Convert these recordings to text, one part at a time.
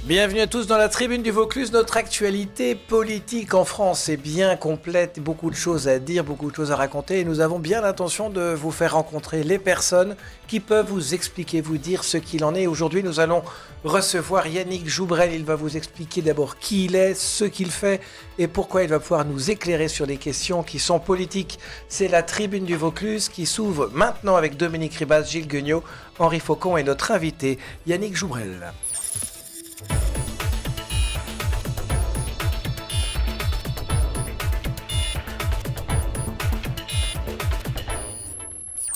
Bienvenue à tous dans la tribune du Vaucluse. Notre actualité politique en France est bien complète, beaucoup de choses à dire, beaucoup de choses à raconter et nous avons bien l'intention de vous faire rencontrer les personnes qui peuvent vous expliquer, vous dire ce qu'il en est. Aujourd'hui, nous allons recevoir Yannick Joubrel. Il va vous expliquer d'abord qui il est, ce qu'il fait et pourquoi il va pouvoir nous éclairer sur des questions qui sont politiques. C'est la tribune du Vaucluse qui s'ouvre maintenant avec Dominique Ribas, Gilles Gueugnot, Henri Faucon et notre invité Yannick Joubrel.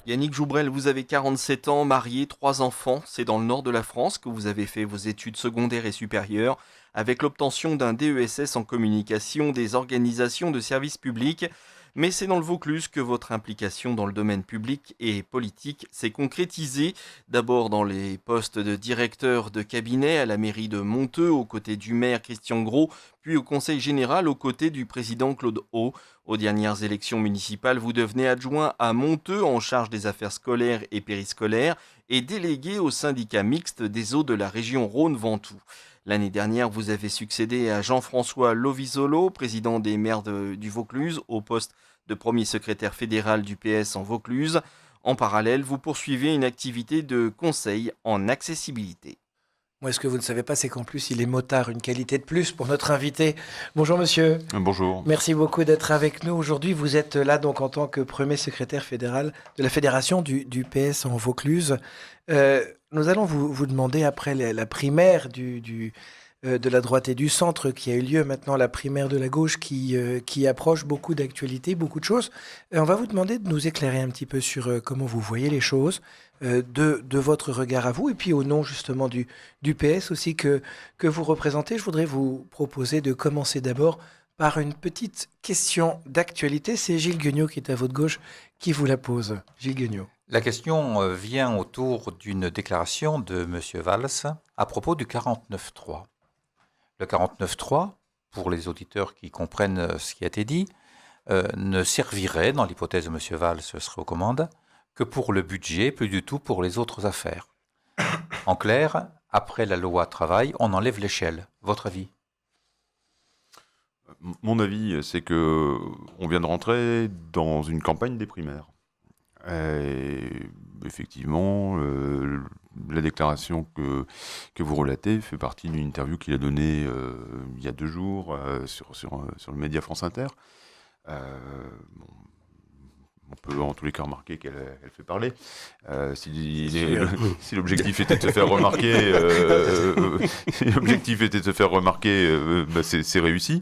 Yannick Joubrel, vous avez 47 ans, marié, 3 enfants. C'est dans le nord de la France que vous avez fait vos études secondaires et supérieures, avec l'obtention d'un DESS en communication des organisations de services publics. Mais c'est dans le Vaucluse que votre implication dans le domaine public et politique s'est concrétisée. D'abord dans les postes de directeur de cabinet à la mairie de Monteux, aux côtés du maire Christian Gros, puis au conseil général aux côtés du président Claude Haut. Aux dernières élections municipales, vous devenez adjoint à Monteux en charge des affaires scolaires et périscolaires et délégué au syndicat mixte des eaux de la région Rhône-Ventoux. L'année dernière, vous avez succédé à Jean-François Lovisolo, président des maires du Vaucluse, au poste de premier secrétaire fédéral du PS en Vaucluse. En parallèle, vous poursuivez une activité de conseil en accessibilité. Moi, ce que vous ne savez pas, c'est qu'en plus, il est motard, une qualité de plus pour notre invité. Bonjour monsieur. Bonjour. Merci beaucoup d'être avec nous aujourd'hui. Vous êtes là donc en tant que premier secrétaire fédéral de la fédération du PS en Vaucluse. Nous allons vous demander, après la primaire de la droite et du centre qui a eu lieu, maintenant la primaire de la gauche qui approche, beaucoup d'actualités, beaucoup de choses. On va vous demander de nous éclairer un petit peu sur comment vous voyez les choses, de votre regard à vous, et puis au nom justement du PS aussi que vous représentez. Je voudrais vous proposer de commencer d'abord par une petite question d'actualité. C'est Gilles Gueugnot qui est à votre gauche qui vous la pose. Gilles Gueugnot. La question vient autour d'une déclaration de M. Valls à propos du 49.3. Le 49.3, pour les auditeurs qui comprennent ce qui a été dit, ne servirait, dans l'hypothèse de M. Valls, ce serait aux commandes, que pour le budget, plus du tout pour les autres affaires. En clair, après la loi travail, on enlève l'échelle. Votre avis ? Mon avis, c'est que on vient de rentrer dans une campagne des primaires. Et effectivement, la déclaration que vous relatez fait partie d'une interview qu'il a donnée il y a 2 jours sur le média France Inter. On peut en tous les cas remarquer qu'elle fait parler. Si l'objectif était de se faire remarquer, c'est réussi.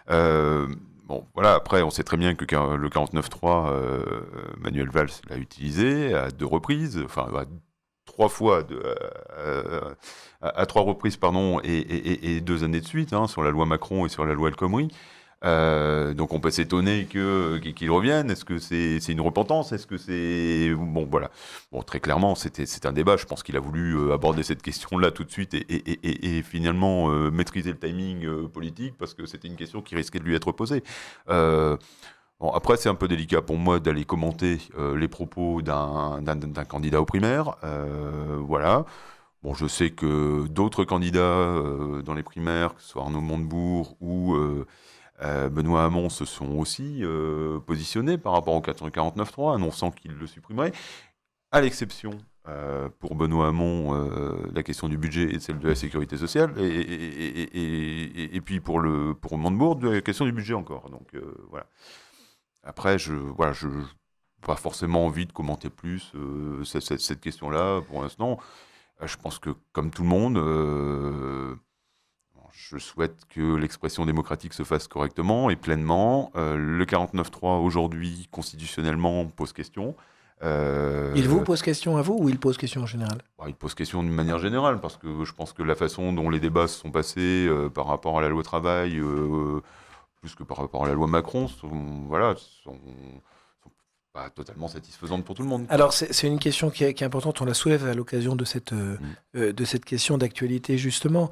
Bon, voilà, après, on sait très bien que le 49.3, Manuel Valls l'a utilisé à 2 reprises, enfin, à 3 fois, à 3 reprises, pardon, et 2 années de suite, hein, sur la loi Macron et sur la loi El Khomri. Donc on peut s'étonner qu'il revienne. Est-ce que c'est une repentance ? Est-ce que c'est... Bon, voilà. Bon, très clairement, c'est un débat. Je pense qu'il a voulu aborder cette question-là tout de suite et finalement maîtriser le timing politique parce que c'était une question qui risquait de lui être posée. Bon, après, c'est un peu délicat pour moi d'aller commenter les propos d'un candidat aux primaires. Voilà. Bon, je sais que d'autres candidats dans les primaires, que ce soit Arnaud Montebourg ou... Benoît Hamon se sont aussi positionnés par rapport au 49.3, annonçant qu'ils le supprimeraient, à l'exception pour Benoît Hamon la question du budget et celle de la sécurité sociale, et puis pour Montebourg la question du budget encore. Donc voilà. Après, je pas forcément envie de commenter plus cette question-là pour l'instant. Je pense que comme tout le monde. Je souhaite que l'expression démocratique se fasse correctement et pleinement. Le 49.3, aujourd'hui, constitutionnellement, pose question. Il vous pose question à vous ou il pose question en général ? Il pose question d'une manière générale, parce que je pense que la façon dont les débats se sont passés par rapport à la loi travail, plus que par rapport à la loi Macron, sont pas totalement satisfaisantes pour tout le monde. Alors, c'est une question qui est importante. On la soulève à l'occasion de cette question d'actualité, justement.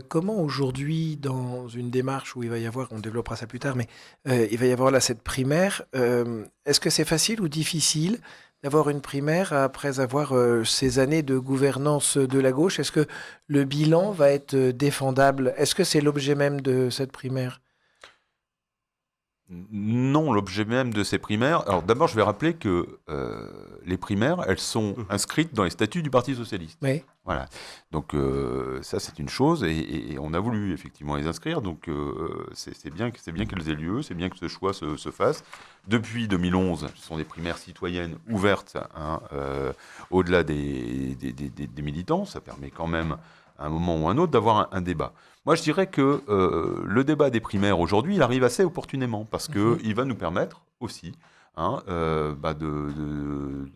Comment aujourd'hui, dans une démarche où il va y avoir, on développera ça plus tard, mais il va y avoir là cette primaire, est-ce que c'est facile ou difficile d'avoir une primaire après avoir ces années de gouvernance de la gauche? Est-ce que le bilan va être défendable? Est-ce que c'est l'objet même de cette primaire? Non, l'objet même de ces primaires. Alors d'abord, je vais rappeler que les primaires, elles sont inscrites dans les statuts du Parti socialiste. Oui. Voilà. Donc ça, c'est une chose, et on a voulu effectivement les inscrire. Donc c'est bien qu'elles aient lieu, c'est bien que ce choix se fasse. Depuis 2011, ce sont des primaires citoyennes ouvertes, hein, au-delà des militants. Ça permet quand même, à un moment ou à un autre, d'avoir un débat. Moi, je dirais que le débat des primaires aujourd'hui, il arrive assez opportunément parce qu'il va nous permettre aussi, hein, de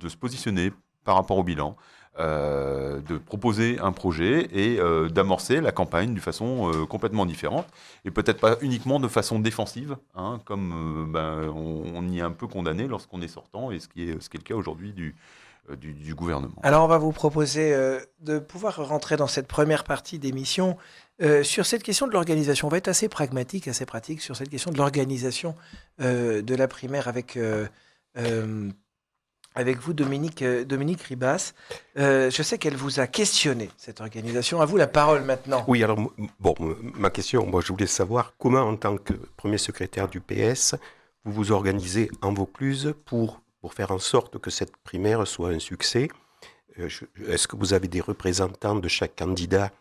se positionner par rapport au bilan, de proposer un projet et d'amorcer la campagne d'une façon complètement différente et peut-être pas uniquement de façon défensive, hein, comme on y est un peu condamné lorsqu'on est sortant, et ce qui est le cas aujourd'hui du gouvernement. Alors, on va vous proposer de pouvoir rentrer dans cette première partie d'émission sur cette question de l'organisation. On va être assez pragmatique, assez pratique sur cette question de l'organisation de la primaire avec vous, Dominique Ribas. Je sais qu'elle vous a questionné, cette organisation. À vous la parole maintenant. Oui, alors, ma question, je voulais savoir comment, en tant que premier secrétaire du PS, vous vous organisez en Vaucluse pour faire en sorte que cette primaire soit un succès. Est-ce que vous avez des représentants de chaque candidat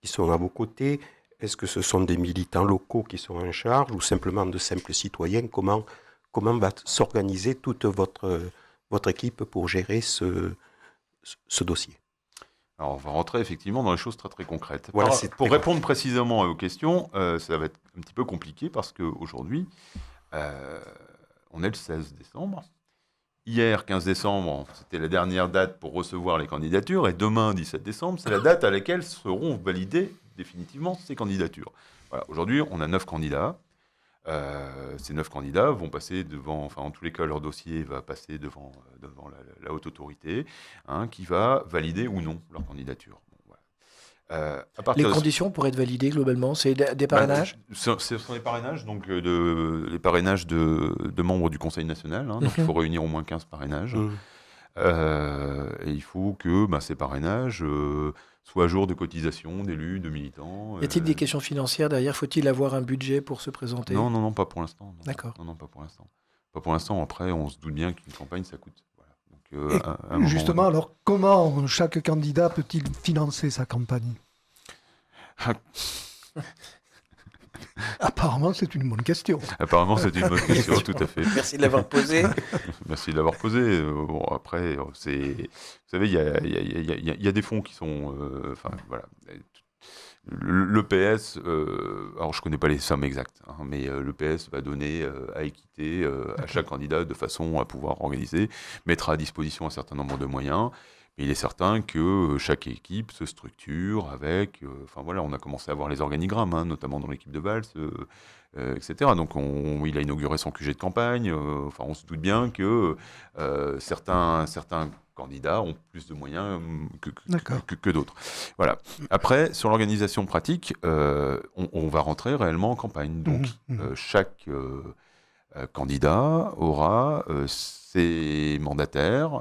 qui sont à vos côtés? Est-ce que ce sont des militants locaux qui sont en charge ou simplement de simples citoyens? Comment va s'organiser toute votre équipe pour gérer ce dossier? Alors, on va rentrer effectivement dans les choses très très concrètes. Voilà, pour répondre précisément à vos questions, ça va être un petit peu compliqué parce qu'aujourd'hui, on est le 16 décembre. Hier, 15 décembre, c'était la dernière date pour recevoir les candidatures, et demain, 17 décembre, c'est la date à laquelle seront validées définitivement ces candidatures. Voilà, aujourd'hui, on a 9 candidats. Ces 9 candidats vont passer devant, enfin en tous les cas, leur dossier va passer devant la haute autorité, hein, qui va valider ou non leur candidature. Les conditions pour être validées globalement, c'est des parrainages? Ce sont les parrainages, donc les parrainages de membres du Conseil national. Hein, donc il faut réunir au moins 15 parrainages. Et il faut que ces parrainages soient à jour de cotisation d'élus, de militants. Y a-t-il des questions financières derrière? Faut-il avoir un budget pour se présenter? Non, pas pour l'instant. D'accord. Non, pas pour l'instant. Pas pour l'instant. Après, on se doute bien qu'une campagne, ça coûte. Justement, alors comment chaque candidat peut-il financer sa campagne? Apparemment, c'est une bonne question. Apparemment, c'est une bonne question, tout à fait. Merci de l'avoir posée. Merci de l'avoir posée. Bon, après, vous savez, il y a des fonds qui sont... voilà. Le PS, alors je ne connais pas les sommes exactes, hein, mais le PS va donner à équité à chaque candidat de façon à pouvoir organiser, mettre à disposition un certain nombre de moyens. Mais il est certain que chaque équipe se structure avec... on a commencé à voir les organigrammes, hein, notamment dans l'équipe de Valls, etc. Donc il a inauguré son QG de campagne. On se doute bien que certains candidats ont plus de moyens que d'autres. Voilà. Après, sur l'organisation pratique, on va rentrer réellement en campagne. Donc, chaque candidat aura ses mandataires,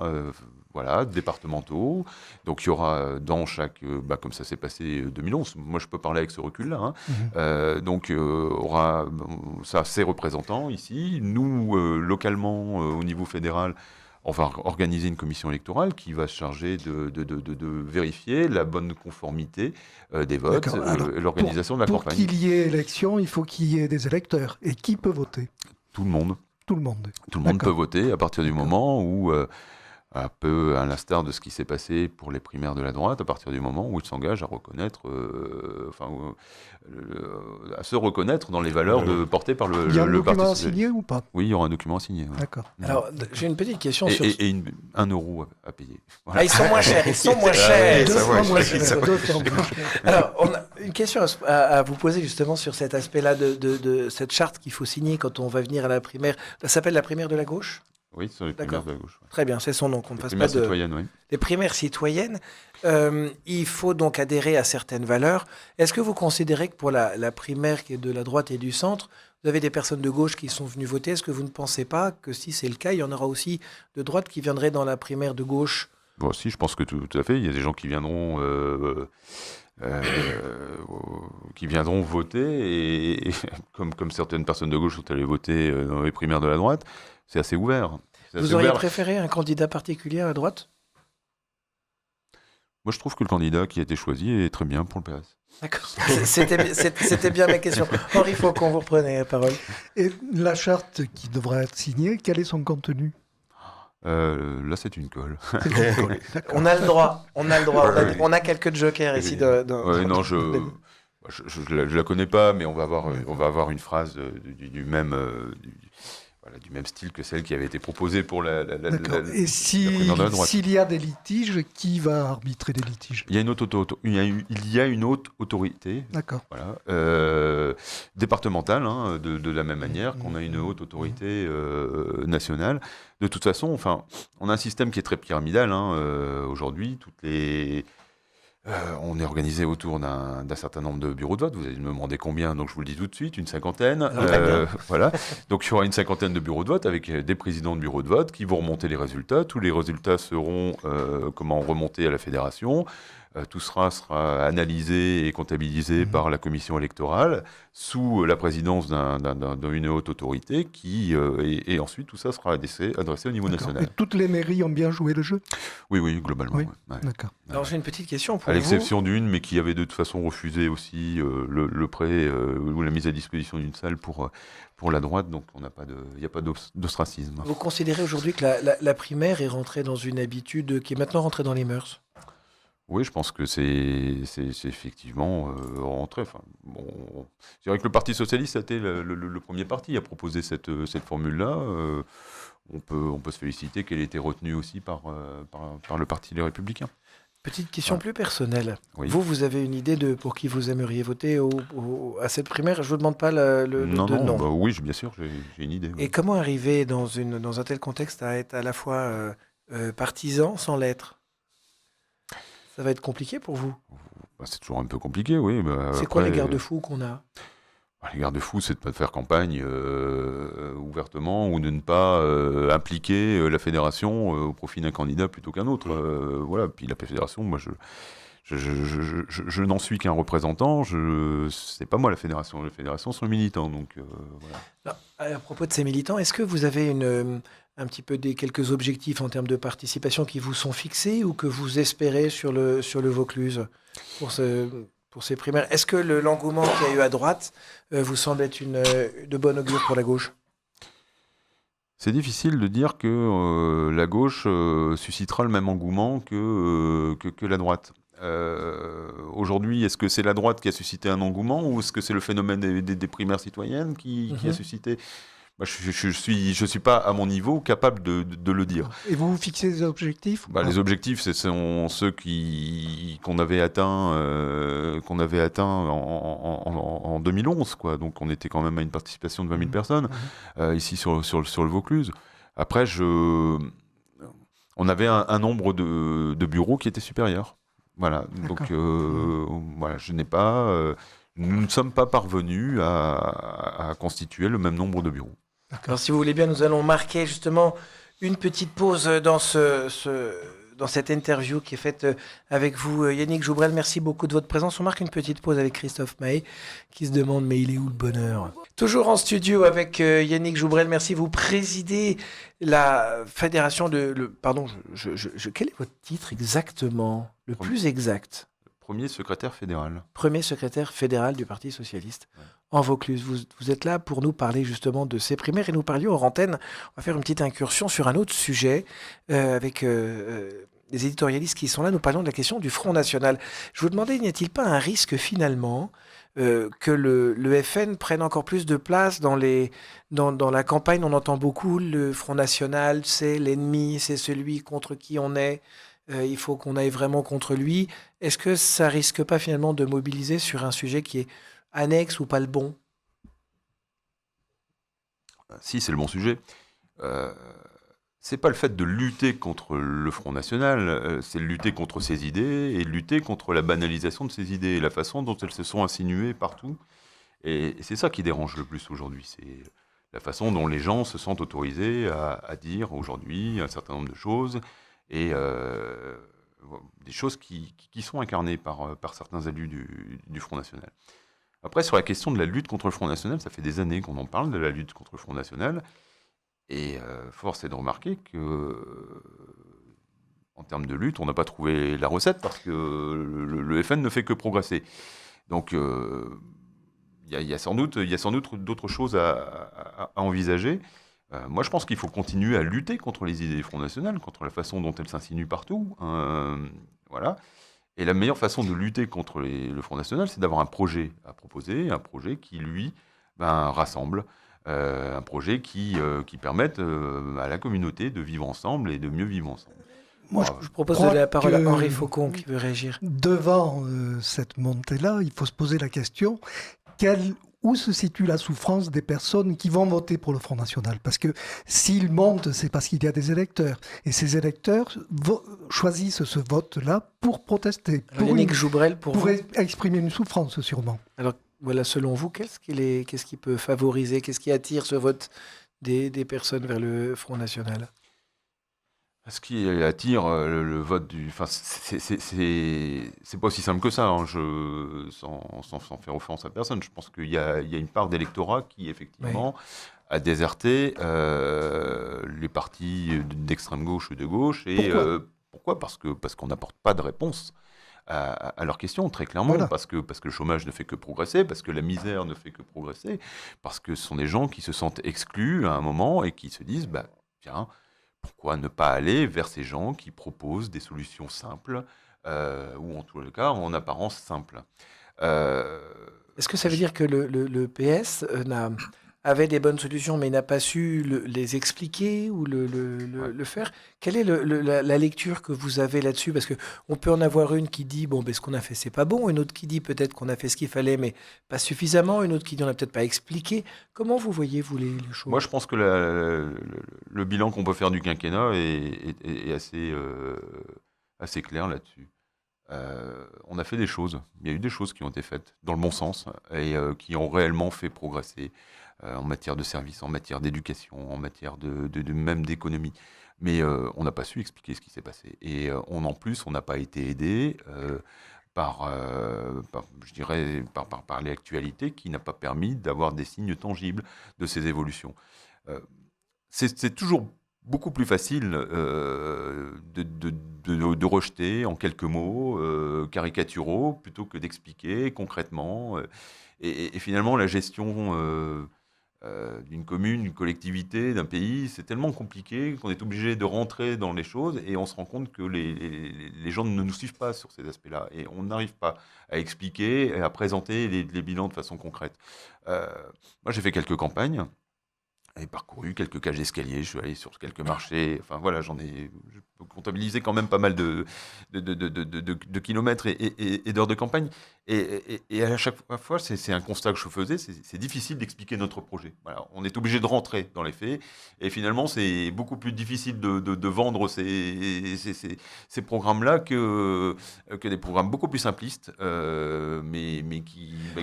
départementaux. Donc, il y aura dans chaque... comme ça s'est passé 2011, moi je peux parler avec ce recul-là. Hein. Donc, aura ses représentants ici. Nous, localement, au niveau fédéral, on va organiser une commission électorale qui va se charger de vérifier la bonne conformité des votes et l'organisation de la campagne. Pour qu'il y ait élection, il faut qu'il y ait des électeurs. Et qui peut voter? Tout le monde. Tout le monde. Tout le monde peut voter à partir du moment où, un peu à l'instar de ce qui s'est passé pour les primaires de la droite, à partir du moment où il s'engage à reconnaître, à se reconnaître dans les valeurs portées par le Parti socialiste. Il y a un document signé ou pas? Oui, il y aura un document signé. Ouais. D'accord. Alors, j'ai une petite question sur... Et 1 euro à payer. Voilà. Ah, ils sont moins chers, ils sont moins chers. Alors, on a une question à vous poser justement sur cet aspect-là de cette charte qu'il faut signer quand on va venir à la primaire. Ça s'appelle la primaire de la gauche? Oui, sur les primaires de la gauche. Ouais. Très bien, c'est son nom, qu'on ne fasse pas de... citoyennes, oui. Les primaires citoyennes, il faut donc adhérer à certaines valeurs. Est-ce que vous considérez que pour la primaire qui est de la droite et du centre, Vous avez des personnes de gauche qui sont venues voter. Est-ce que vous ne pensez pas que si c'est le cas, il y en aura aussi de droite qui viendraient dans la primaire de gauche? Bon, si, je pense que tout à fait. Il y a des gens qui viendront voter et comme certaines personnes de gauche sont allées voter dans les primaires de la droite, c'est assez ouvert. Vous auriez préféré un candidat particulier à droite? Moi, je trouve que le candidat qui a été choisi est très bien pour le PS. D'accord. C'était bien ma question. Henri Faucon, vous reprenez la parole. Et la charte qui devra être signée, quel est son contenu? Là, c'est une colle. On a le droit. On a quelques jokers ici. Non, je la connais pas, mais on va avoir une phrase du même style que celle qui avait été proposée pour la Et s'il y a des litiges, qui va arbitrer des litiges? Il y a une haute autorité. D'accord. Voilà, départementale, de la même manière qu'on a une haute autorité nationale. De toute façon, enfin, on a un système qui est très pyramidal aujourd'hui. On est organisé autour d'un certain nombre de bureaux de vote. Vous allez me demander combien, donc je vous le dis tout de suite, une cinquantaine. Voilà. Donc il y aura une cinquantaine de bureaux de vote avec des présidents de bureaux de vote qui vont remonter les résultats. Tous les résultats seront remontés à la fédération. Tout sera analysé et comptabilisé par la commission électorale sous la présidence d'une haute autorité et ensuite tout ça sera adressé au niveau national. Et toutes les mairies ont bien joué le jeu? Oui, globalement. Oui. Ouais. D'accord. Alors j'ai une petite question pour vous. À l'exception d'une, mais qui avait de toute façon refusé aussi le prêt ou la mise à disposition d'une salle pour la droite, donc il n'y a pas d'ostracisme. Vous considérez aujourd'hui que la primaire est rentrée dans une habitude qui est maintenant rentrée dans les mœurs? Oui, je pense que c'est effectivement rentré. Enfin, bon, c'est vrai que le Parti socialiste a été le premier parti à proposer cette formule-là. On peut se féliciter qu'elle ait été retenue aussi par le Parti des Républicains. Petite question plus personnelle. Oui. Vous avez une idée de pour qui vous aimeriez voter à cette primaire? Je ne vous demande pas le Non. nom. Oui, bien sûr, j'ai une idée. Et comment arriver dans un tel contexte à être à la fois partisan sans l'être? Ça va être compliqué pour vous? C'est toujours un peu compliqué, oui. C'est quoi les garde-fous qu'on a? Les garde-fous, c'est de ne pas faire campagne ouvertement ou de ne pas impliquer la fédération au profit d'un candidat plutôt qu'un autre. Voilà. Puis la fédération, moi, je n'en suis qu'un représentant. C'est pas moi la fédération. La fédération sont militants, donc voilà. Alors, à propos de ces militants, est-ce que vous avez un petit peu quelques objectifs en termes de participation qui vous sont fixés ou que vous espérez sur le Vaucluse pour ces primaires? Est-ce que l'engouement qu'il y a eu à droite vous semble être de bonne augure pour la gauche? C'est difficile de dire que la gauche suscitera le même engouement que la droite. Aujourd'hui, est-ce que c'est la droite qui a suscité un engouement ou est-ce que c'est le phénomène des primaires citoyennes qui a suscité? Moi, je suis pas à mon niveau capable de le dire. Et vous fixez des objectifs? Les objectifs, ce sont ceux qu'on avait atteints en 2011, quoi. Donc on était quand même à une participation de 20 000 personnes ici sur le Vaucluse. Après, on avait un nombre de bureaux qui était supérieur. Voilà. Donc voilà, nous ne sommes pas parvenus à constituer le même nombre de bureaux. Alors, si vous voulez bien, nous allons marquer justement une petite pause dans cette interview qui est faite avec vous, Yannick Joubrel. Merci beaucoup de votre présence. On marque une petite pause avec Christophe Mahé qui se demande mais il est où le bonheur? Toujours en studio avec Yannick Joubrel. Merci. Vous présidez la fédération pardon, quel est votre titre exactement? Le plus exact? Premier secrétaire fédéral. Premier secrétaire fédéral du Parti socialiste en Vaucluse. Vous êtes là pour nous parler justement de ces primaires et nous parlions hors antenne. On va faire une petite incursion sur un autre sujet avec les éditorialistes qui sont là. Nous parlons de la question du Front National. Je vous demandais, n'y a-t-il pas un risque finalement que le FN prenne encore plus de place dans la campagne? On entend beaucoup le Front National, c'est l'ennemi, c'est celui contre qui on est. Il faut qu'on aille vraiment contre lui. Est-ce que ça risque pas finalement de mobiliser sur un sujet qui est annexe ou pas le bon? Si, c'est le bon sujet. C'est pas le fait de lutter contre le Front National, c'est lutter contre ses idées et lutter contre la banalisation de ses idées et la façon dont elles se sont insinuées partout Et c'est ça qui dérange le plus aujourd'hui, c'est la façon dont les gens se sentent autorisés à dire aujourd'hui un certain nombre de choses, et des choses qui sont incarnées par certains élus du Front National. Après, sur la question de la lutte contre le Front National, ça fait des années qu'on en parle de la lutte contre le Front National, et force est de remarquer que, en termes de lutte, on n'a pas trouvé la recette, parce que le FN ne fait que progresser. Donc, il y a sans doute d'autres choses à envisager. Moi, je pense qu'il faut continuer à lutter contre les idées du Front National, contre la façon dont elles s'insinuent partout. Voilà. Et la meilleure façon de lutter contre le Front National, c'est d'avoir un projet à proposer, un projet qui, lui, rassemble, un projet qui permette à la communauté de vivre ensemble et de mieux vivre ensemble. Moi, je propose de la parole à Henri Faucon qui veut réagir. Devant cette montée-là, il faut se poser la question, où se situe la souffrance des personnes qui vont voter pour le Front National? Parce que s'ils montent, c'est parce qu'il y a des électeurs. Et ces électeurs choisissent ce vote-là pour protester, pour exprimer une souffrance, sûrement. Alors, voilà, selon vous, qu'est-ce qui peut favoriser, qu'est-ce qui attire ce vote des personnes vers le Front National? Ce qui attire le vote du... Enfin, c'est pas aussi simple que ça, hein, sans faire offense à personne. Je pense qu'il y a une part d'électorat qui, effectivement, a déserté les partis d'extrême gauche ou de gauche. Et pourquoi parce qu'on n'apporte pas de réponse à leurs questions, très clairement. Voilà. Parce que le chômage ne fait que progresser, parce que la misère ne fait que progresser, parce que ce sont des gens qui se sentent exclus à un moment et qui se disent, tiens... Pourquoi ne pas aller vers ces gens qui proposent des solutions simples, ou en tout cas en apparence simples. Est-ce que ça veut dire que le PS avait des bonnes solutions mais n'a pas su les expliquer ou le faire? Quelle est la lecture que vous avez là-dessus? Parce qu'on peut en avoir une qui dit ce qu'on a fait c'est pas bon, une autre qui dit peut-être qu'on a fait ce qu'il fallait mais pas suffisamment, une autre qui dit on n'a peut-être pas expliqué. Comment vous voyez vous les choses? Moi je pense que le bilan qu'on peut faire du quinquennat est assez clair là-dessus. On a fait des choses, il y a eu des choses qui ont été faites dans le bon sens et qui ont réellement fait progresser en matière de services, en matière d'éducation, en matière de même d'économie. Mais on n'a pas su expliquer ce qui s'est passé. Et en plus, on n'a pas été aidé par l'actualité qui n'a pas permis d'avoir des signes tangibles de ces évolutions. C'est toujours beaucoup plus facile de rejeter en quelques mots caricaturaux plutôt que d'expliquer concrètement. Et finalement, la gestion d'une commune, d'une collectivité, d'un pays, c'est tellement compliqué qu'on est obligé de rentrer dans les choses et on se rend compte que les gens ne nous suivent pas sur ces aspects-là et on n'arrive pas à expliquer et à présenter les bilans de façon concrète. Moi, j'ai fait quelques campagnes. J'ai parcouru quelques cages d'escalier, je suis allé sur quelques marchés, enfin voilà, je peux comptabiliser quand même pas mal de kilomètres et d'heures de campagne. Et à chaque fois, c'est un constat que je faisais, c'est difficile d'expliquer notre projet. Voilà, on est obligé de rentrer dans les faits, et finalement, c'est beaucoup plus difficile de vendre ces programmes-là que des programmes beaucoup plus simplistes, mais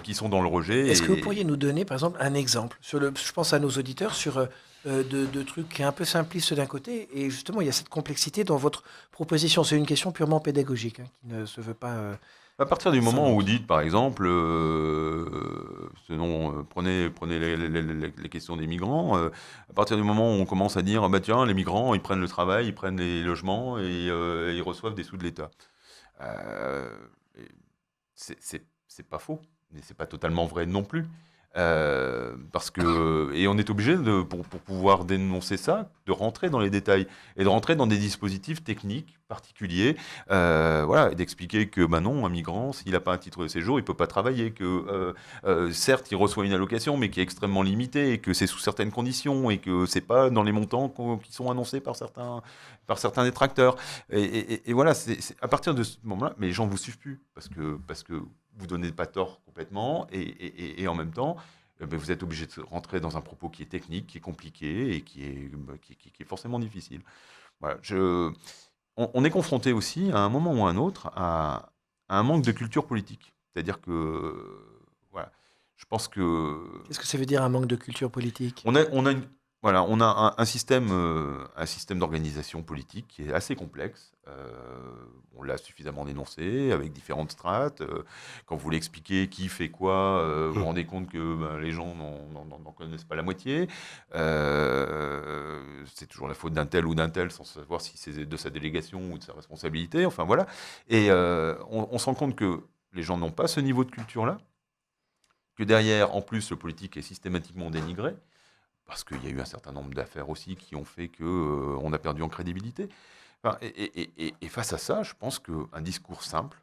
qui sont dans le rejet. Est-ce que vous pourriez nous donner, par exemple, un exemple je pense à nos auditeurs, sur de trucs qui est un peu simpliste d'un côté, et justement, il y a cette complexité dans votre proposition. C'est une question purement pédagogique, qui ne se veut pas... À partir du moment où vous dites, par exemple, prenez les questions des migrants, à partir du moment où on commence à dire, tiens, les migrants, ils prennent le travail, ils prennent les logements et ils reçoivent des sous de l'État. C'est pas faux, mais c'est pas totalement vrai non plus. Parce que et on est obligé pour pouvoir dénoncer ça, de rentrer dans les détails et de rentrer dans des dispositifs techniques particuliers, voilà, et d'expliquer que non, un migrant, s'il n'a pas un titre de séjour, il peut pas travailler, que certes il reçoit une allocation, mais qui est extrêmement limitée, et que c'est sous certaines conditions, et que c'est pas dans les montants qui sont annoncés par certains détracteurs. Et voilà, c'est à partir de ce moment-là, mais les gens vous suivent plus parce que vous donnez pas tort complètement, et en même temps, vous êtes obligé de rentrer dans un propos qui est technique, qui est compliqué et qui est forcément difficile. Voilà, on est confronté aussi, à un moment ou à un autre, à un manque de culture politique. C'est-à-dire que, voilà, Je pense que Qu'est-ce que ça veut dire un manque de culture politique? on a un système d'organisation politique qui est assez complexe. On l'a suffisamment dénoncé avec différentes strates. Quand vous l'expliquez qui fait quoi, vous vous rendez compte que les gens n'en connaissent pas la moitié. C'est toujours la faute d'un tel ou d'un tel sans savoir si c'est de sa délégation ou de sa responsabilité. Enfin voilà. Et on se rend compte que les gens n'ont pas ce niveau de culture-là. Que derrière, en plus, le politique est systématiquement dénigré, parce qu'il y a eu un certain nombre d'affaires aussi qui ont fait qu'on a perdu en crédibilité. Enfin, et face à ça, je pense qu'un discours simple,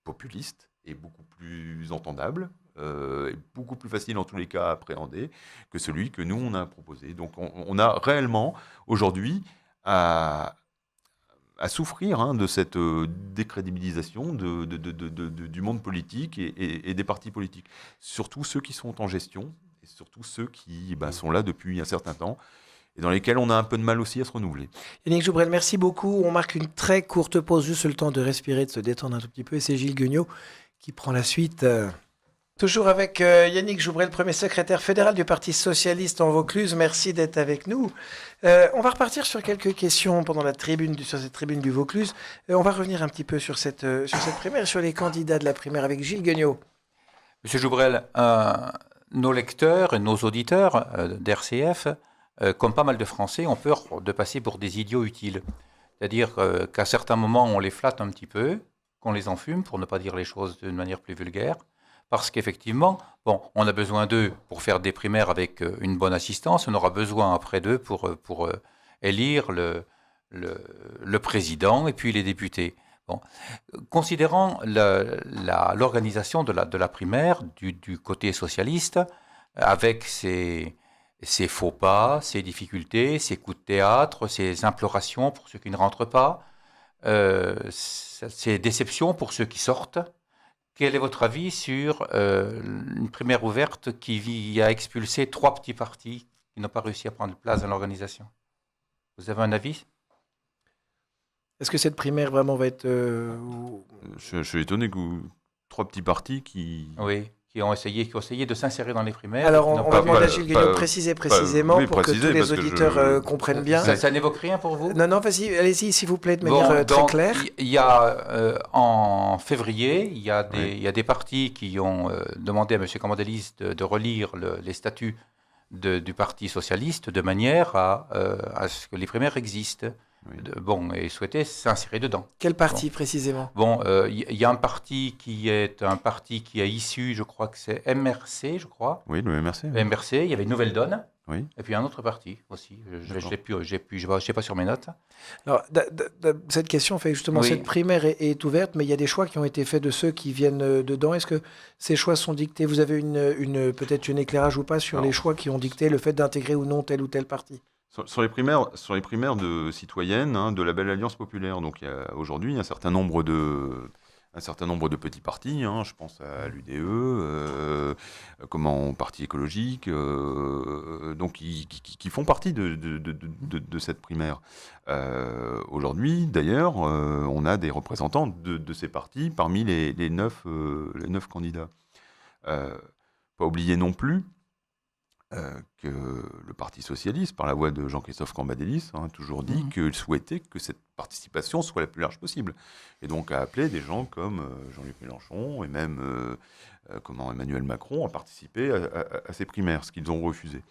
populiste, est beaucoup plus entendable, est beaucoup plus facile en tous les cas à appréhender que celui que nous, on a proposé. Donc on a réellement, aujourd'hui, à souffrir de cette décrédibilisation du monde politique et des partis politiques. Surtout ceux qui sont en gestion, et surtout ceux qui sont là depuis un certain temps, et dans lesquels on a un peu de mal aussi à se renouveler. Yannick Joubrel, merci beaucoup. On marque une très courte pause, juste le temps de respirer, de se détendre un tout petit peu. Et c'est Gilles Guignot qui prend la suite. Toujours avec Yannick Joubrel, premier secrétaire fédéral du Parti socialiste en Vaucluse. Merci d'être avec nous. On va repartir sur quelques questions pendant sur cette tribune du Vaucluse. On va revenir un petit peu sur cette primaire, sur les candidats de la primaire avec Gilles Guignot. Monsieur Joubrel, nos lecteurs et nos auditeurs d'RCF, comme pas mal de Français, ont peur de passer pour des idiots utiles. C'est-à-dire qu'à certains moments, on les flatte un petit peu, qu'on les enfume, pour ne pas dire les choses d'une manière plus vulgaire. Parce qu'effectivement, on a besoin d'eux pour faire des primaires avec une bonne assistance. On aura besoin après d'eux pour élire le président et puis les députés. Considérant l'organisation de la primaire du côté socialiste, avec ses faux pas, ses difficultés, ses coups de théâtre, ses implorations pour ceux qui ne rentrent pas, ses déceptions pour ceux qui sortent, quel est votre avis sur une primaire ouverte qui a expulsé 3 petits partis qui n'ont pas réussi à prendre place dans l'organisation? Vous avez un avis? Est-ce que cette primaire vraiment va être... Je suis étonné que 3 petits partis qui... Oui, qui ont essayé de s'insérer dans les primaires. Alors, on va demander à Gilles Guignot de préciser précisément pour que tous les auditeurs comprennent bien. Ça n'évoque rien pour vous? Non, allez-y, s'il vous plaît, de manière très claire. Il y a, en février, il y a des partis qui ont demandé à M. Camandelis de relire les statuts du Parti socialiste de manière à ce que les primaires existent. Oui. Et souhaiter s'insérer dedans. Quel parti précisément? Il y a un parti qui est issu, je crois que c'est MRC, je crois. Oui, le MRC. Le MRC, il y avait Nouvelle Donne. Oui. Et puis un autre parti aussi. Je ne sais pas sur mes notes. Alors, cette question fait justement, cette primaire est ouverte, mais il y a des choix qui ont été faits de ceux qui viennent dedans. Est-ce que ces choix sont dictés? Vous avez peut-être un éclairage ou pas sur les choix qui ont dicté le fait d'intégrer ou non tel ou tel parti? Sur les primaires de citoyennes de la Belle Alliance Populaire, donc il y a aujourd'hui un certain nombre de petits partis, je pense à l'UDE, Parti écologique, donc qui font partie de cette primaire. Aujourd'hui, d'ailleurs, on a des représentants de ces partis parmi les 9 candidats. Pas oublier non plus que le Parti socialiste, par la voix de Jean-Christophe Cambadélis, a toujours dit qu'il souhaitait que cette participation soit la plus large possible. Et donc a appelé des gens comme Jean-Luc Mélenchon et même Emmanuel Macron à participer à ces primaires, ce qu'ils ont refusé.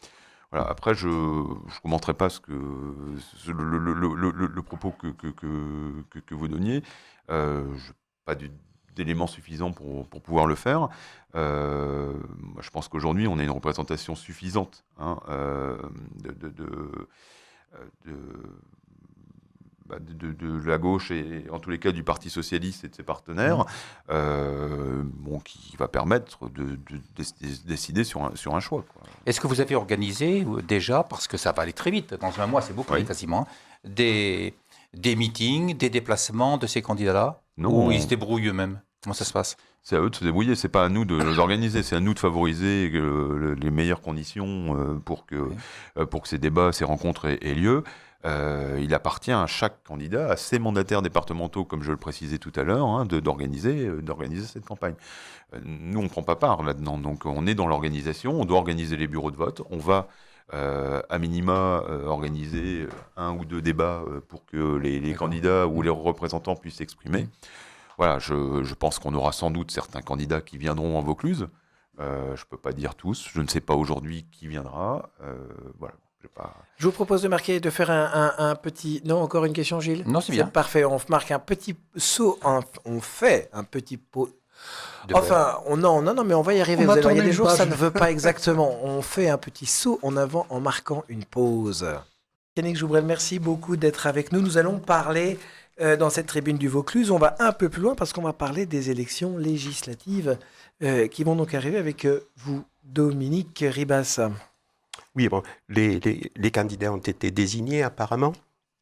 Voilà. Après, je ne commenterai pas le propos que vous donniez. Pas d'éléments suffisants pour pouvoir le faire. Je pense qu'aujourd'hui, on a une représentation suffisante de la gauche et en tous les cas du Parti socialiste et de ses partenaires, qui va permettre de décider sur un choix. Quoi. Est-ce que vous avez organisé déjà, parce que ça va aller très vite, dans un mois c'est beaucoup quasiment, des meetings, des déplacements de ces candidats-là? Non. Ou ils se débrouillent eux-mêmes? Comment ça se passe? C'est à eux de se débrouiller, c'est pas à nous de les organiser, c'est à nous de favoriser les meilleures conditions pour que ces débats, ces rencontres aient lieu. il appartient à chaque candidat, à ses mandataires départementaux, comme je le précisais tout à l'heure, hein, d'organiser cette campagne. Nous, on ne prend pas part là-dedans, donc on est dans l'organisation, on doit organiser les bureaux de vote, on va à minima organiser 1 ou 2 débats pour que les candidats ou les représentants puissent s'exprimer. Voilà, je pense qu'on aura sans doute certains candidats qui viendront en Vaucluse. Je ne peux pas dire tous, je ne sais pas aujourd'hui qui viendra. Voilà. Je vous propose de faire un petit... Non, encore une question, Gilles? Non, c'est bien. Parfait, on marque un petit saut, on fait un petit pot... Non, mais on va y arriver. Vous allez voir, il y a des jours, ça ne veut pas exactement. On fait un petit saut en avant en marquant une pause. Yannick Joubrel, merci beaucoup d'être avec nous. Nous allons parler, dans cette tribune du Vaucluse, on va un peu plus loin parce qu'on va parler des élections législatives qui vont donc arriver avec vous, Dominique Ribas. Oui, bon, les candidats ont été désignés apparemment.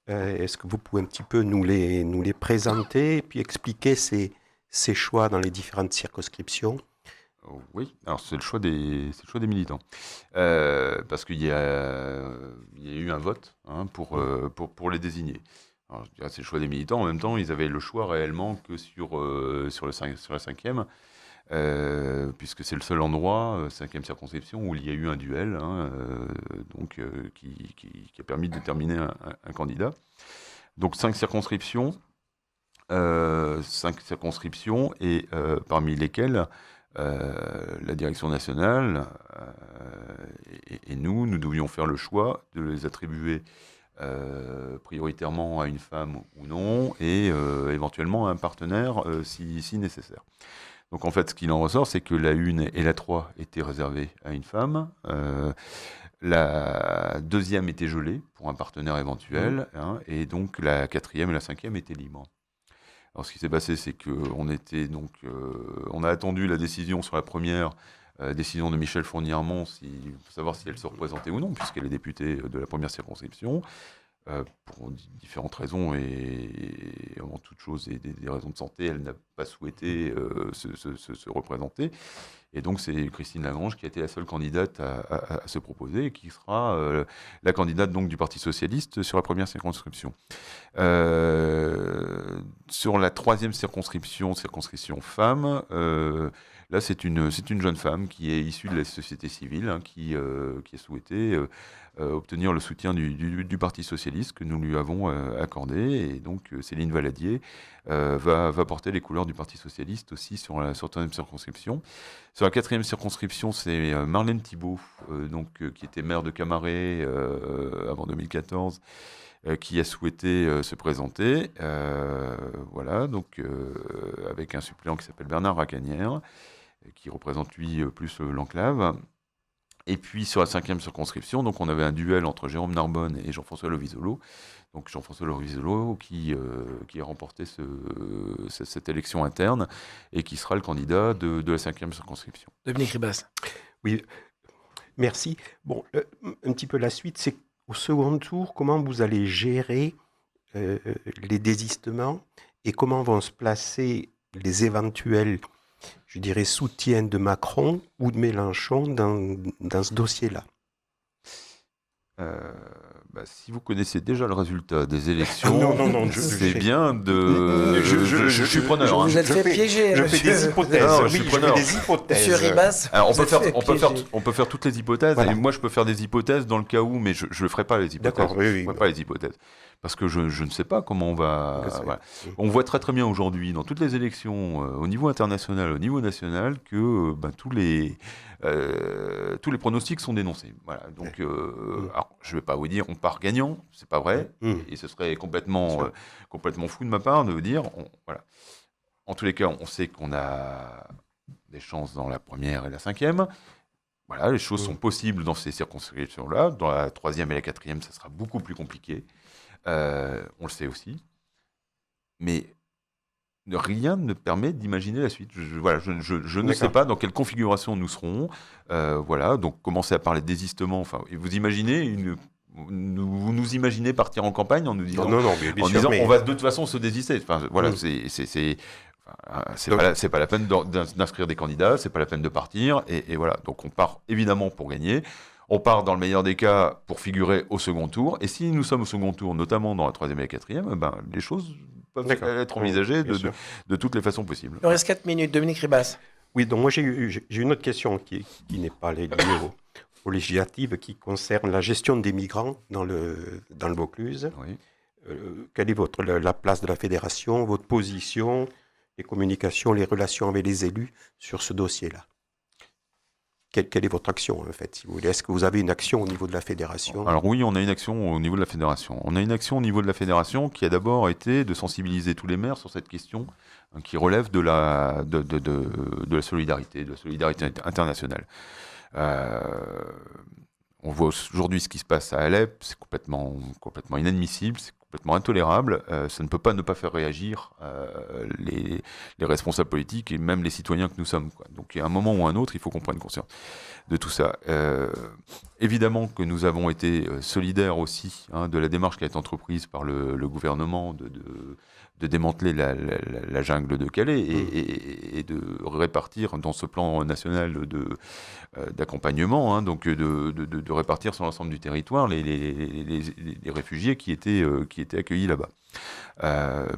Est-ce que vous pouvez un petit peu nous les présenter et puis expliquer ces choix dans les différentes circonscriptions? Oui, alors c'est le choix des militants. Parce qu'il y a eu un vote pour les désigner. Alors, je dirais c'est le choix des militants. En même temps, ils avaient le choix réellement que sur la 5e. Puisque c'est le seul endroit, 5e circonscription, où il y a eu un duel, qui a permis de déterminer un candidat. Donc 5 circonscriptions, et parmi lesquelles la direction nationale et nous devions faire le choix de les attribuer prioritairement à une femme ou non, et éventuellement à un partenaire si nécessaire. Donc en fait, ce qu'il en ressort, c'est que la 1 et la 3 étaient réservées à une femme. La 2e était gelée pour un partenaire éventuel, et donc la 4e et la 5e étaient libres. Alors ce qui s'est passé, c'est qu'on on a attendu la décision sur la première décision de Michel Fournier-Armand, pour savoir si elle se représentait ou non, puisqu'elle est députée de la première circonscription. Pour différentes raisons et avant toute chose et des raisons de santé, elle n'a pas souhaité se représenter. Et donc c'est Christine Lagrange qui a été la seule candidate à se proposer et qui sera la candidate donc du Parti Socialiste sur la première circonscription. Sur la 3e circonscription femme, là c'est une jeune femme qui est issue de la société civile, qui a souhaité obtenir le soutien du Parti Socialiste que nous lui avons accordé. Et donc Céline Valadier va porter les couleurs du Parti Socialiste aussi sur la 3e circonscription. Sur la 4e circonscription, c'est Marlène Thibault, qui était maire de Camaret avant 2014, qui a souhaité se présenter. Voilà, donc avec un suppléant qui s'appelle Bernard Racanière, qui représente lui plus l'enclave. Et puis sur la 5e circonscription, donc on avait un duel entre Jérôme Narbonne et Jean-François Lovisolo. Donc Jean-François Lovisolo qui a remporté cette élection interne et qui sera le candidat de la 5e circonscription. Dominique Ribas. Oui, merci. Bon, un petit peu la suite, c'est au second tour, comment vous allez gérer les désistements et comment vont se placer les éventuels, je dirais, soutiens de Macron ou de Mélenchon dans ce dossier-là? Si vous connaissez déjà le résultat des élections, non, c'est bien de... Je suis preneur. Vous êtes fait piéger. Je fais des hypothèses. Non, oui, je fais des hypothèses. Monsieur Ribas, Alors, on peut faire toutes les hypothèses. Voilà. Et moi, je peux faire des hypothèses dans le cas où, mais je ne ferai pas les hypothèses. D'accord, oui. Je ne ferai pas les hypothèses. Parce que je ne sais pas comment on va... Voilà. On voit très très bien aujourd'hui, dans toutes les élections, au niveau international, au niveau national, que tous les pronostics sont dénoncés. Voilà. Donc, alors, je ne vais pas vous dire on part gagnant, c'est pas vrai, et ce serait complètement fou de ma part de vous dire... voilà. En tous les cas, on sait qu'on a des chances dans la première et la 5e. Voilà, les choses sont possibles dans ces circonscriptions-là. Dans la 3e et la 4e, ça sera beaucoup plus compliqué. On le sait aussi. Mais rien ne permet d'imaginer la suite. Je ne sais pas dans quelle configuration nous serons. Voilà, donc commencer à parler de désistement. Enfin, vous imaginez vous nous imaginez partir en campagne en nous disant, on va de toute façon se désister. Enfin, voilà, c'est pas la peine d'inscrire des candidats, c'est pas la peine de partir, et voilà. Donc on part évidemment pour gagner. On part dans le meilleur des cas pour figurer au second tour. Et si nous sommes au second tour, notamment dans la 3e et la 4e, les choses peuvent être envisagées de toutes les façons possibles. Il nous reste 4 minutes. Dominique Ribas. Oui, donc moi j'ai une autre question qui n'est pas liée aux législatives, qui concerne la gestion des migrants dans le Vaucluse. Oui. Quelle est la place de la fédération, votre position, les communications, les relations avec les élus sur ce dossier-là? Quelle est votre action, en fait, si vous voulez? Est-ce que vous avez une action au niveau de la fédération? Alors oui, on a une action au niveau de la fédération. On a une action au niveau de la fédération qui a d'abord été de sensibiliser tous les maires sur cette question qui relève de la solidarité, de la solidarité internationale. On voit aujourd'hui ce qui se passe à Alep, c'est complètement inadmissible, c'est complètement intolérable. Ça ne peut pas ne pas faire réagir les responsables politiques et même les citoyens que nous sommes, quoi. Donc il y a un moment ou un autre, il faut qu'on prenne conscience de tout ça. Évidemment que nous avons été solidaires aussi de la démarche qui a été entreprise par le gouvernement de démanteler la jungle de Calais et de répartir dans ce plan national d'accompagnement, donc de répartir sur l'ensemble du territoire les réfugiés qui étaient accueillis là-bas.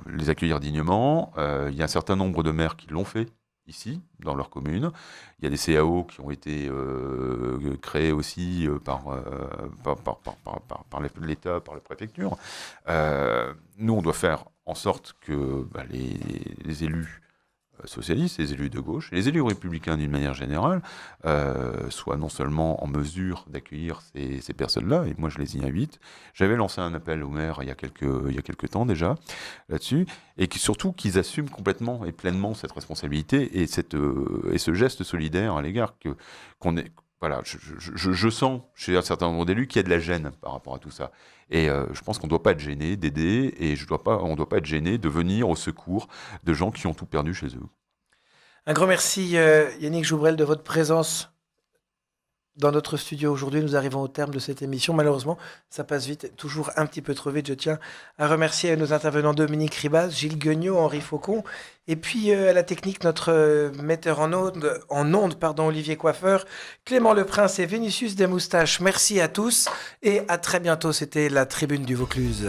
Les accueillir dignement. Il y a un certain nombre de maires qui l'ont fait ici, dans leur commune. Il y a des CAO qui ont été créés aussi par l'État, par la préfecture. Nous, on doit faire en sorte que les élus socialistes, les élus de gauche, et les élus républicains d'une manière générale, soient non seulement en mesure d'accueillir ces personnes-là, et moi je les y invite. J'avais lancé un appel aux maires il y a quelques temps déjà là-dessus, et surtout qu'ils assument complètement et pleinement cette responsabilité et ce geste solidaire à l'égard qu'on est. Voilà, je sens chez un certain nombre d'élus qu'il y a de la gêne par rapport à tout ça. Et je pense qu'on ne doit pas être gêné d'aider, et on ne doit pas être gêné de venir au secours de gens qui ont tout perdu chez eux. Un grand merci Yannick Joubrel de votre présence dans notre studio aujourd'hui. Nous arrivons au terme de cette émission. Malheureusement, ça passe vite, toujours un petit peu trop vite. Je tiens à remercier nos intervenants Dominique Ribas, Gilles Guignot, Henri Faucon, et puis à la technique, notre metteur en ondes, Olivier Coiffeur, Clément Leprince et Vénitius Desmoustaches. Merci à tous et à très bientôt. C'était la Tribune du Vaucluse.